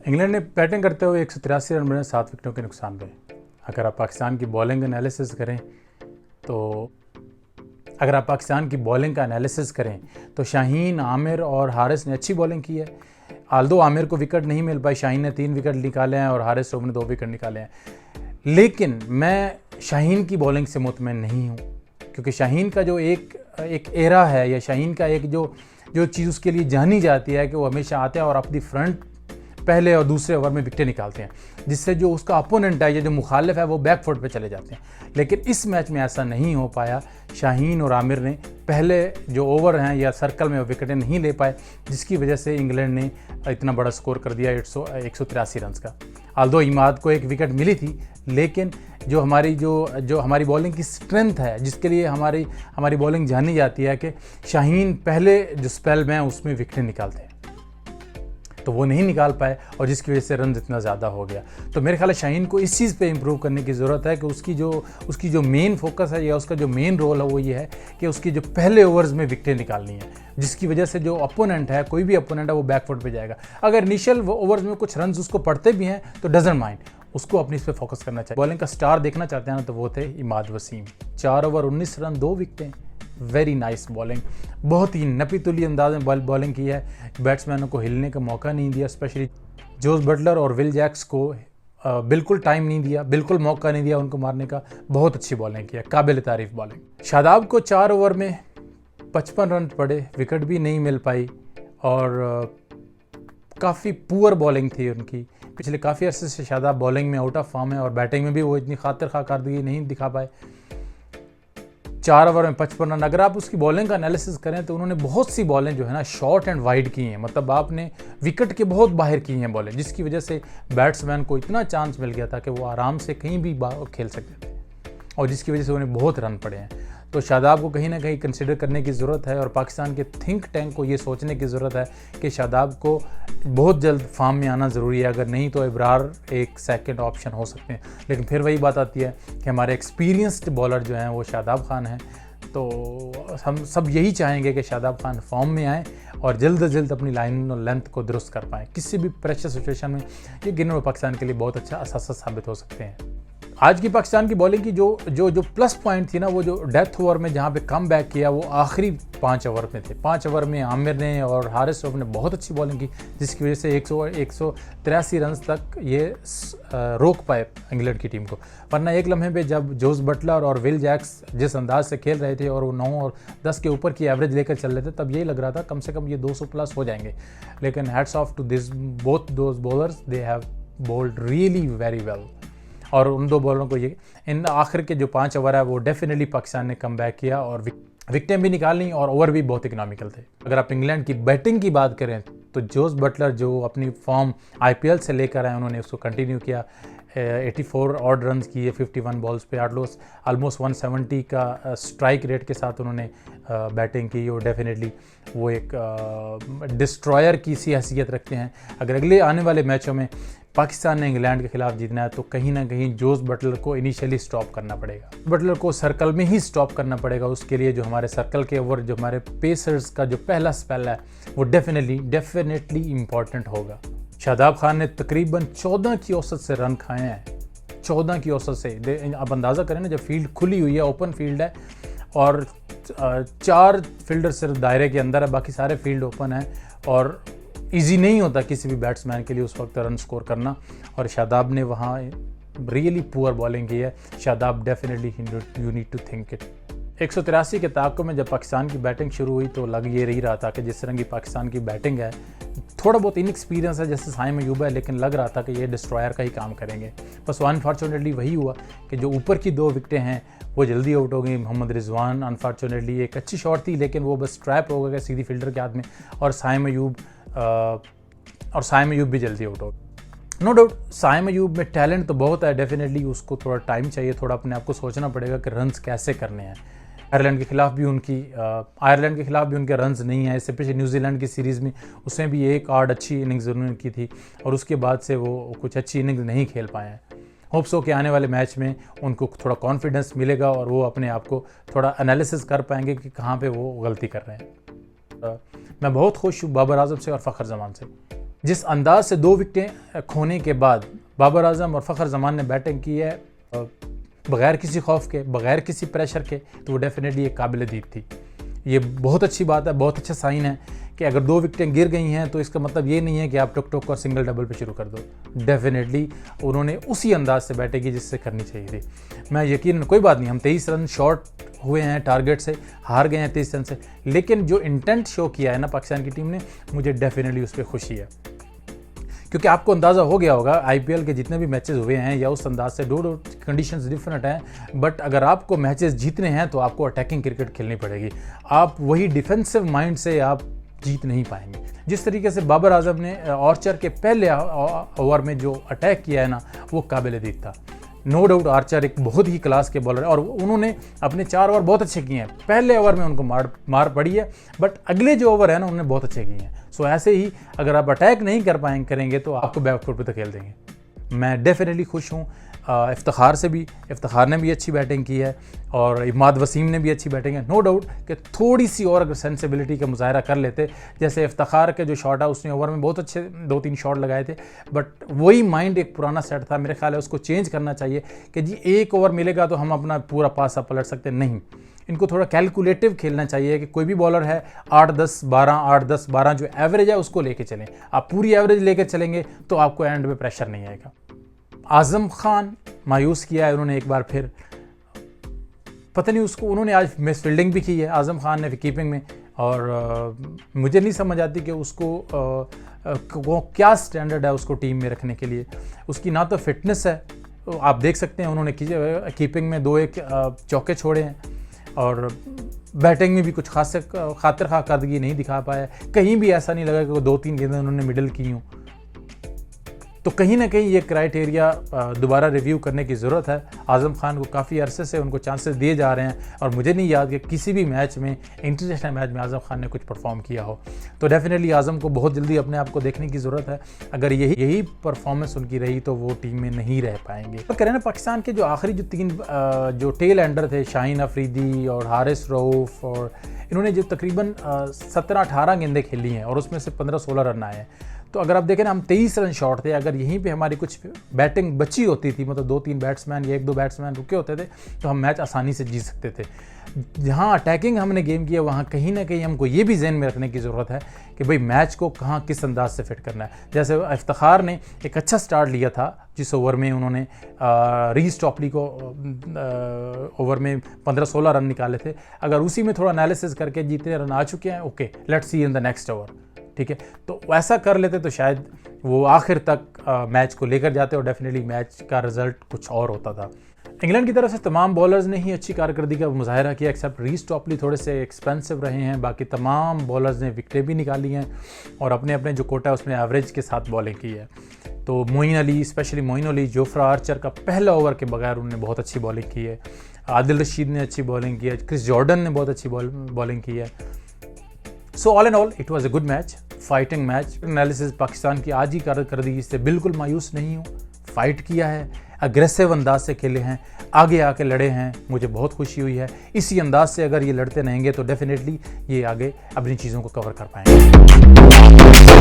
England ने batting करते हुए 183 रन बनाए, 7 विकेटों के नुकसान पे। अगर आप पाकिस्तान की बॉलिंग एनालिसिस करें तो अगर आप पाकिस्तान की बॉलिंग का एनालिसिस करें तो शाहीन, आमिर और हारिस ने अच्छी बॉलिंग की है। आल्दो आमिर को विकेट नहीं मिल पाई, शाहीन ने 3 विकेट निकाले हैं और हारिस ने 2 विकेट निकाले हैं। लेकिन मैं शाहीन की बॉलिंग से मुतमईन नहीं हूँ, क्योंकि शाहीन का जो एक एरा है, या शाहीन का एक जो चीज़ उसके लिए जानी जाती है कि वो हमेशा आते हैं और अपनी फ्रंट पहले और दूसरे ओवर में विकेटें निकालते हैं, जिससे जो उसका अपोनेंट है या जो मुखालिफ है वो बैकफुट पे चले जाते हैं। लेकिन इस मैच में ऐसा नहीं हो पाया। शाहीन और आमिर ने पहले जो ओवर हैं या सर्कल में विकेटें नहीं ले पाए, जिसकी वजह से इंग्लैंड ने इतना बड़ा स्कोर कर दिया 183 रन का। आल्दो इमाद को 1 विकेट मिली थी, लेकिन जो हमारी बॉलिंग की स्ट्रेंथ है, जिसके लिए हमारी बॉलिंग जानी जाती है कि शाहीन पहले जो स्पेल में उसमें विकेटें निकालते हैं, तो वो नहीं निकाल पाए और जिसकी वजह से रन इतना ज़्यादा हो गया। तो मेरे ख्याल है शाहीन को इस चीज़ पे इम्प्रूव करने की ज़रूरत है कि उसकी जो मेन फोकस है या उसका जो मेन रोल है वो ये है कि उसकी जो पहले ओवर्स में विकेटें निकालनी है, जिसकी वजह से जो अपोनेंट है, कोई भी अपोनेंट है, वो बैकफुट पे जाएगा। अगर इनिशियल ओवर्स में कुछ रन उसको पड़ते भी हैं तो डजंट माइंड, उसको अपनी इस पर फोकस करना चाहिए। बॉलिंग का स्टार देखना चाहते हैं ना, तो वो थे इमाद वसीम। 4 ओवर 19 रन 2 विकेटें, वेरी नाइस बॉलिंग। बहुत ही नपी-तुली अंदाज में बॉलिंग की है, बैट्समैनों को हिलने का मौका नहीं दिया। स्पेशली जोस बटलर और विल जैक्स को बिल्कुल टाइम नहीं दिया, बिल्कुल मौका नहीं दिया उनको मारने का। बहुत अच्छी बॉलिंग की है, काबिल तारीफ बॉलिंग। शादाब को 4 ओवर में 55 रन पड़े, विकेट भी नहीं मिल पाई और काफ़ी पुअर बॉलिंग थी उनकी। पिछले काफ़ी अरसे से शादाब बॉलिंग में आउट ऑफ फॉर्म है और बैटिंग में भी वो इतनी खातिर खा कारदगी नहीं दिखा पाए। 4 ओवर में 55 रन। अगर आप उसकी बॉलिंग का एनालिसिस करें तो उन्होंने बहुत सी बॉलें जो है ना शॉर्ट एंड वाइड की हैं, मतलब आपने विकेट के बहुत बाहर की हैं बॉलें, जिसकी वजह से बैट्समैन को इतना चांस मिल गया था कि वो आराम से कहीं भी खेल सकते थे और जिसकी वजह से उन्हें बहुत रन पड़े हैं। तो शादाब को कहीं ना कहीं कंसिडर करने की ज़रूरत है और पाकिस्तान के थिंक टैंक को ये सोचने की ज़रूरत है कि शादाब को बहुत जल्द फॉर्म में आना ज़रूरी है। अगर नहीं तो इब्रार एक सेकंड ऑप्शन हो सकते हैं। लेकिन फिर वही बात आती है कि हमारे एक्सपीरियंस्ड बॉलर जो हैं वो शादाब खान हैं, तो हम सब यही चाहेंगे कि शादाब खान फॉर्म में आएँ और जल्द से जल्द अपनी लाइन और लेंथ को दुरुस्त कर पाएँ। किसी भी प्रेशर सिचुएशन में ये गिनर पाकिस्तान के लिए बहुत अच्छा असासा साबित हो सकते हैं। आज की पाकिस्तान की बॉलिंग की जो प्लस पॉइंट थी ना, वो जो डेथ ओवर में जहाँ पे कम बैक किया, वो आखिरी 5 ओवर में थे। 5 ओवर में आमिर ने और हारिस ने बहुत अच्छी बॉलिंग की, जिसकी वजह से 183 रन तक ये रोक पाए इंग्लैंड की टीम को। वरना एक लम्हे पे जब जोस बटलर और विल जैक्स जिस अंदाज से खेल रहे थे और वो 9 और 10 के ऊपर की एवरेज लेकर चल रहे थे, तब यही लग रहा था कम से कम ये 200 प्लस हो जाएंगे। लेकिन hats off to this both those bowlers, they have bowled really very well. और उन 2 बॉलरों को ये इन आखिर के जो 5 ओवर है वो डेफिनेटली पाकिस्तान ने कम बैक किया और विकेटें भी निकाली और ओवर भी बहुत इकोनॉमिकल थे। अगर आप इंग्लैंड की बैटिंग की बात करें तो जोस बटलर जो अपनी फॉर्म आईपीएल से लेकर आए, उन्होंने उसको कंटिन्यू किया। 84 ऑड रन किए 51 बॉल्स पे, ऑलमोस्ट 170 का स्ट्राइक रेट के साथ उन्होंने बैटिंग की और डेफिनेटली वो एक डिस्ट्रॉयर की सी हैसियत रखते हैं। अगर अगले आने वाले मैचों में पाकिस्तान ने इंग्लैंड के खिलाफ जीतना है तो कहीं ना कहीं जोस बटलर को इनिशियली स्टॉप करना पड़ेगा, बटलर को सर्कल में ही स्टॉप करना पड़ेगा। उसके लिए जो हमारे सर्कल के ओवर, जो हमारे पेसर्स का जो पहला स्पेल है, वो डेफिनेटली इंपॉर्टेंट होगा। शादाब खान ने तकरीबन 14 की औसत से रन खाए हैं, 14 की औसत से। आप अंदाज़ा करें ना, जब फील्ड खुली हुई है, ओपन फील्ड है और 4 फील्डर सिर्फ दायरे के अंदर है, बाकी सारे फील्ड ओपन है और इजी नहीं होता किसी भी बैट्समैन के लिए उस वक्त रन स्कोर करना। और शादाब ने वहाँ रियली पुअर बॉलिंग की है। Shadab definitely you need to think it. 183 के ताक़ुब में जब पाकिस्तान की बैटिंग शुरू हुई तो लग ये रहा था कि जिस तरह की पाकिस्तान की बैटिंग है, थोड़ा बहुत इनएक्सपीरियंस है जैसे साइम अयूब है, लेकिन लग रहा था कि ये डिस्ट्रॉयर का ही काम करेंगे। बस अनफॉर्चुनेटली वही हुआ कि जो ऊपर की 2 विकेटें हैं वो जल्दी आउट हो गई। मोहम्मद रिजवान अनफॉर्चुनेटली, एक अच्छी शॉट थी लेकिन वो बस ट्रैप हो गया सीधी फील्डर के हाथ में, और साइम अयूब भी जल्दी आउट हो गए। नो डाउट साइम अयूब में टैलेंट तो बहुत है, डेफिनेटली उसको थोड़ा टाइम चाहिए, थोड़ा अपने आप को सोचना पड़ेगा कि रन्स कैसे करने हैं। आयरलैंड के खिलाफ भी उनके रन्स नहीं है। इससे पीछे न्यूजीलैंड की सीरीज़ में उसने भी एक आध अच्छी इनिंग्स उन्होंने की थी और उसके बाद से वो कुछ अच्छी इनिंग्स नहीं खेल पाए हैं। होप्स हो कि आने वाले मैच में उनको थोड़ा कॉन्फिडेंस मिलेगा और वो अपने आप को थोड़ा एनालिसिस कर पाएंगे कि कहाँ पे वो गलती कर रहे हैं। मैं बहुत खुश हूँ बाबर आजम से और फ़खर जमान से। जिस अंदाज से 2 विकेटें खोने के बाद बाबर आजम और फ़खर जमान ने बैटिंग की है बग़ैर किसी खौफ के, बग़ैर किसी प्रेशर के, तो वो डेफिनेटली एक काबिल दीद थी। ये बहुत अच्छी बात है, बहुत अच्छा साइन है कि अगर 2 विकेटें गिर गई हैं तो इसका मतलब ये नहीं है कि आप टुक टुक और सिंगल डबल पे शुरू कर दो। डेफिनेटली उन्होंने उसी अंदाज से बैटिंग की जिससे करनी चाहिए थी। मैं यकीन, कोई बात नहीं, हम 23 रन शॉर्ट हुए हैं टारगेट से, हार गए हैं 23 रन से, लेकिन जो इंटेंट शो किया है ना पाकिस्तान की टीम ने, मुझे डेफिनेटली उस पर खुशी है। क्योंकि आपको अंदाज़ा हो गया होगा आईपीएल के जितने भी मैचेस हुए हैं या उस अंदाज से, दो कंडीशंस डिफरेंट हैं, बट अगर आपको मैचेस जीतने हैं तो आपको अटैकिंग क्रिकेट खेलनी पड़ेगी। आप वही डिफेंसिव माइंड से आप जीत नहीं पाएंगे। जिस तरीके से बाबर आजम ने आर्चर के पहले ओवर में जो अटैक किया है ना, वो काबिल दीद था। नो डाउट आर्चर एक बहुत ही क्लास के बॉलर है और उन्होंने अपने 4 ओवर बहुत अच्छे किए हैं। पहले ओवर में उनको मार पड़ी है, बट अगले जो ओवर है ना, उन्होंने बहुत अच्छे किए हैं। सो ऐसे ही अगर आप अटैक नहीं करेंगे तो आपको बैकफुट पे धकेल देंगे। मैं डेफिनेटली खुश हूँ इफ्तिखार से भी। इफ्तिखार ने भी अच्छी बैटिंग की है और इमाद वसीम ने भी अच्छी बैटिंग है। नो डाउट कि थोड़ी सी और अगर सेंसिबिलिटी का मुजाहरा कर लेते, जैसे इफ्तिखार के जो शॉट है उसने ओवर में बहुत अच्छे 2-3 शॉट लगाए थे, बट वही माइंड एक पुराना सेट था। मेरे ख्याल है उसको चेंज करना चाहिए कि जी 1 ओवर मिलेगा तो हम अपना पूरा पासा पलट सकते नहीं। इनको थोड़ा कैलकुलेटिव खेलना चाहिए कि कोई भी बॉलर है 8-10-12 जो एवरेज है उसको लेके चलें। आप पूरी एवरेज लेके चलेंगे तो आपको एंड में प्रेशर नहीं आएगा। आज़म खान मायूस किया है उन्होंने एक बार फिर, पता नहीं उसको, उन्होंने आज मिस फील्डिंग भी की है आज़म खान ने कीपिंग में, और मुझे नहीं समझ आती कि उसको क्या स्टैंडर्ड है उसको टीम में रखने के लिए। उसकी ना तो फिटनेस है, आप देख सकते हैं उन्होंने कीपिंग में 2-1 चौके छोड़े हैं और बैटिंग में भी कुछ खास खातिर खा करदगी नहीं दिखा पाया। कहीं भी ऐसा नहीं लगा कि वो 2-3 गेंदें उन्होंने मिडल की हूँ। तो कहीं ना कहीं ये क्राइटेरिया दोबारा रिव्यू करने की ज़रूरत है। आज़म खान को काफ़ी अरसे से उनको चांसेस दिए जा रहे हैं और मुझे नहीं याद कि किसी भी मैच में, इंटरनेशनल मैच में आज़म खान ने कुछ परफॉर्म किया हो। तो डेफिनेटली आज़म को बहुत जल्दी अपने आप को देखने की ज़रूरत है। अगर यही परफॉर्मेंस उनकी रही तो वो टीम में नहीं रह पाएंगे। तो करें ना, पाकिस्तान के जो आखिरी जो 3 जो टेल एंडर थे, शाहीन अफरीदी और हारिस रऊफ़, और इन्होंने जो तकरीबन 17-18 गेंदें खेली हैं और उसमें से 15-16 रन आए हैं। तो अगर आप देखें ना, हम 23 रन शॉर्ट थे। अगर यहीं पे हमारी कुछ बैटिंग बची होती थी, मतलब 2-3 बैट्समैन या 1-2 बैट्समैन रुके होते थे, तो हम मैच आसानी से जीत सकते थे। जहाँ अटैकिंग हमने गेम किया, वहाँ कहीं ना कहीं हमको ये भी जहन में रखने की ज़रूरत है कि भाई मैच को कहाँ किस अंदाज से फिट करना है। जैसे इफ्तिखार ने एक अच्छा स्टार्ट लिया था जिस ओवर में उन्होंने रीस टॉपली को ओवर में 15-16 रन निकाले थे। अगर उसी में थोड़ा एनालिसिस करके जितने रन आ चुके हैं, okay let's see in the next over, ठीक है, तो वैसा कर लेते तो शायद वो आखिर तक मैच को लेकर जाते और डेफिनेटली मैच का रिजल्ट कुछ और होता था। इंग्लैंड की तरफ से तमाम बॉलर्स ने ही अच्छी कारकर्दगी का मुजाहरा किया, एक्सेप्ट रीस टॉपली थोड़े से एक्सपेंसिव रहे हैं। बाकी तमाम बॉलर्स ने विकेटें भी निकाली हैं और अपने अपने जो कोटा है उसमें एवरेज के साथ बॉलिंग की है। तो Moeen Ali, specially Moeen Ali, Jofra Archer का पहला ओवर के बगैर उन्होंने बहुत अच्छी बॉलिंग की है। आदिल रशीद ने अच्छी बॉलिंग की है, क्रिस जॉर्डन ने बहुत अच्छी बॉलिंग की है। So all and all it was a good match, fighting match. Analysis Pakistan की आज ही कारकर्दगी से बिल्कुल मायूस नहीं हूँ। फाइट किया है, अग्रेसिव अंदाज से खेले हैं, आगे आके लड़े हैं, मुझे बहुत खुशी हुई है। इसी अंदाज से अगर ये लड़ते रहेंगे तो डेफिनेटली ये आगे अपनी चीज़ों को कवर कर पाएंगे।